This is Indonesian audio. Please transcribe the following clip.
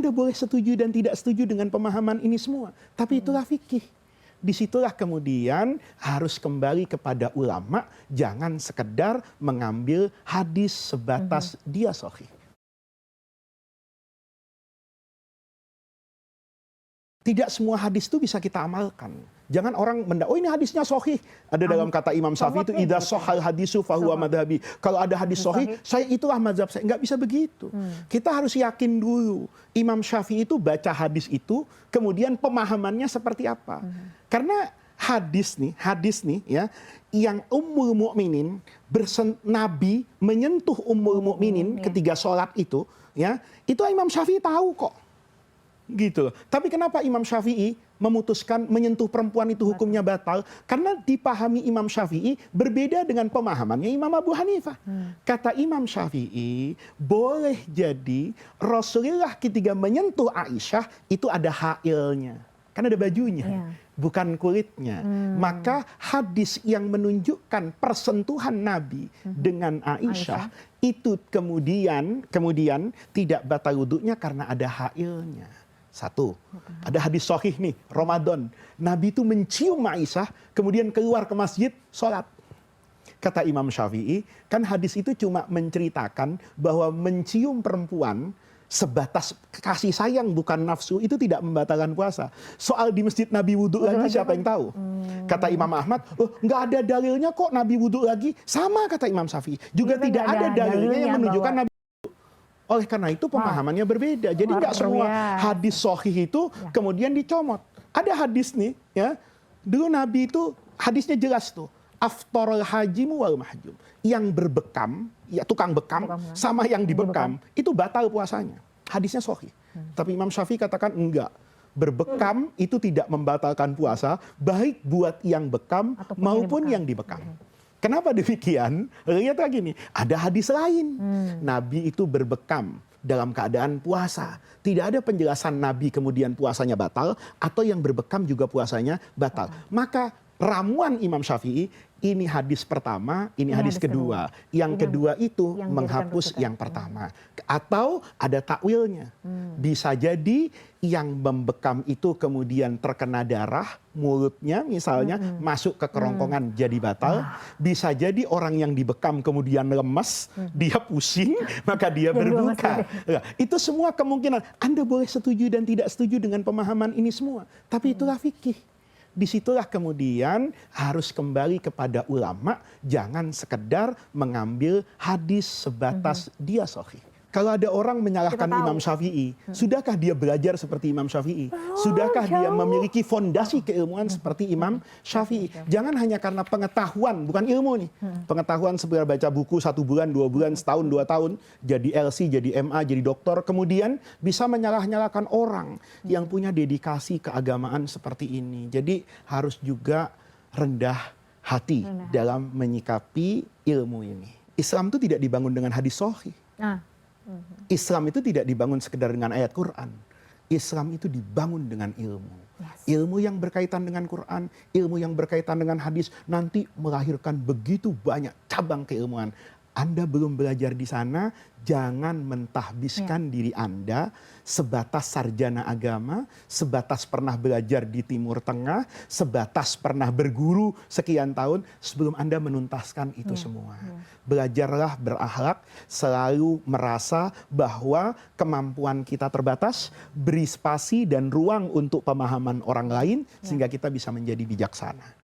Anda boleh setuju dan tidak setuju dengan pemahaman ini semua. Tapi itulah fikih. Disitulah kemudian harus kembali kepada ulama, jangan sekedar mengambil hadis sebatas dia sahih. Tidak semua hadis itu bisa kita amalkan. Jangan orang oh ini hadisnya sahih. Ada dalam kata Imam Syafi'i itu idza shahhal hadisu fahuwa madhabi. Kalau ada hadis sahih, saya itulah mazhab saya. Enggak bisa begitu. Kita harus yakin dulu Imam Syafi'i itu baca hadis itu, kemudian pemahamannya seperti apa. Karena hadis nih ya, yang Ummul Mukminin Nabi menyentuh Ummul Mukminin ketika sholat itu, ya, itu Imam Syafi'i tahu kok. Gitu loh. Tapi kenapa Imam Syafi'i memutuskan menyentuh perempuan itu hukumnya batal? Karena dipahami Imam Syafi'i berbeda dengan pemahamannya Imam Abu Hanifah. Kata Imam Syafi'i, boleh jadi Rasulullah ketika menyentuh Aisyah itu ada hailnya. Kan ada bajunya, bukan kulitnya. Maka hadis yang menunjukkan persentuhan Nabi dengan Aisyah itu kemudian tidak batal wudunya karena ada hailnya. Satu, ada hadis sahih nih, Ramadan. Nabi itu mencium Aisyah, kemudian keluar ke masjid, sholat. Kata Imam Syafi'i, kan hadis itu cuma menceritakan bahwa mencium perempuan sebatas kasih sayang bukan nafsu itu tidak membatalkan puasa. Soal di masjid Nabi wudhu lagi siapa yang tahu? Kata Imam Ahmad, nggak ada dalilnya kok Nabi wudhu lagi. Sama kata Imam Syafi'i, juga tidak ada dalilnya yang menunjukkan Nabi. Oleh karena itu pemahamannya berbeda. Jadi nggak semua hadis sahih itu kemudian dicomot. Ada hadis nih, ya. Dulu Nabi itu hadisnya jelas tuh. Aftorul hajimu wal mahjum. Yang berbekam, ya tukang bekam sama yang dibekam itu batal puasanya. Hadisnya sahih. Tapi Imam Syafi'i katakan enggak. Berbekam itu tidak membatalkan puasa, baik buat yang bekam maupun yang dibekam. Kenapa demikian? Lihat lagi nih, ada hadis lain. Nabi itu berbekam dalam keadaan puasa. Tidak ada penjelasan Nabi kemudian puasanya batal, atau yang berbekam juga puasanya batal. Maka ramuan Imam Syafi'i, ini hadis pertama, ini hadis kedua. Yang kedua itu menghapus yang pertama. Atau ada takwilnya. Bisa jadi yang membekam itu kemudian terkena darah, mulutnya misalnya masuk ke kerongkongan jadi batal. Bisa jadi orang yang dibekam kemudian lemes, dia pusing, maka dia berbuka. Itu semua kemungkinan. Anda boleh setuju dan tidak setuju dengan pemahaman ini semua. Tapi itulah fikih. Disitulah kemudian harus kembali kepada ulama, jangan sekedar mengambil hadis sebatas dia sahih. Kalau ada orang menyalahkan Imam Syafi'i, sudahkah dia belajar seperti Imam Syafi'i? Sudahkah dia memiliki fondasi keilmuan seperti Imam Syafi'i? Jangan hanya karena pengetahuan, bukan ilmu nih. Pengetahuan seperti baca buku 1 bulan, 2 bulan, setahun, 2 tahun, jadi LC, jadi MA, jadi doktor, kemudian bisa menyalah-nyalahkan orang yang punya dedikasi keagamaan seperti ini. Jadi harus juga rendah hati dalam menyikapi ilmu ini. Islam itu tidak dibangun dengan hadis sahih. Islam itu tidak dibangun sekedar dengan ayat Quran. Islam itu dibangun dengan ilmu. Ilmu yang berkaitan dengan Quran, ilmu yang berkaitan dengan hadis, nanti melahirkan begitu banyak cabang keilmuan. Anda belum belajar di sana, jangan mentahbiskan diri Anda sebatas sarjana agama, sebatas pernah belajar di Timur Tengah, sebatas pernah berguru sekian tahun, sebelum Anda menuntaskan itu semua. Belajarlah berakhlak, selalu merasa bahwa kemampuan kita terbatas, beri spasi dan ruang untuk pemahaman orang lain, sehingga kita bisa menjadi bijaksana.